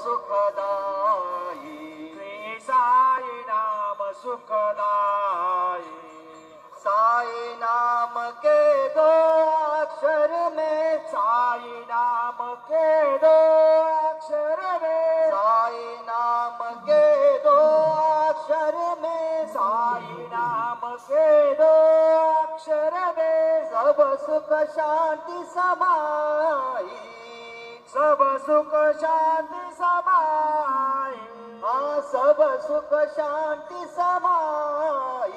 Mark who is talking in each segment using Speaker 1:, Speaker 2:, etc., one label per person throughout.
Speaker 1: सुखदाई श्री साई नाम सुखदाई साई नाम के दो अक्षर में साई नाम के दो अक्षर में साई नाम के दो अक्षर में साई नाम के दो अक्षर में सब सुख शांति समाई सब सुख शांति समाई हाँ सब सुख शांति समाई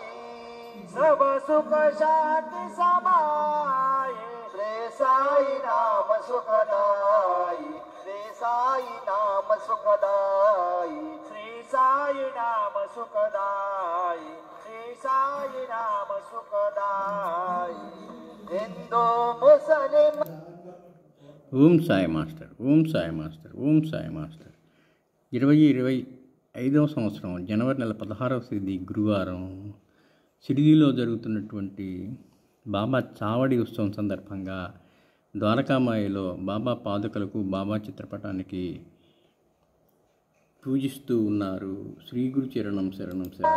Speaker 1: सब सुख शांति समाई श्री साई नाम सुखदाई श्री साई नाम सुखदाई श्री साई नाम सुखदाई श्री साई नाम सुखदाई हिंदू मुस्लिम
Speaker 2: Om Sai master, Om Sai master, Om Sai master. 2025వ సంవత్సరం జనవరి నెల 16వ తేదీ గురువారం షిరిడీలో జరుగుతున్నటువంటి బాబా చావడి ఉత్సవం సందర్భంగా ద్వారకామాయిలో బాబా పాదుకలకు బాబా చిత్రపటానికి పూజిస్తూ ఉన్నారు. శ్రీ గురు చరణం శరణం శరణం.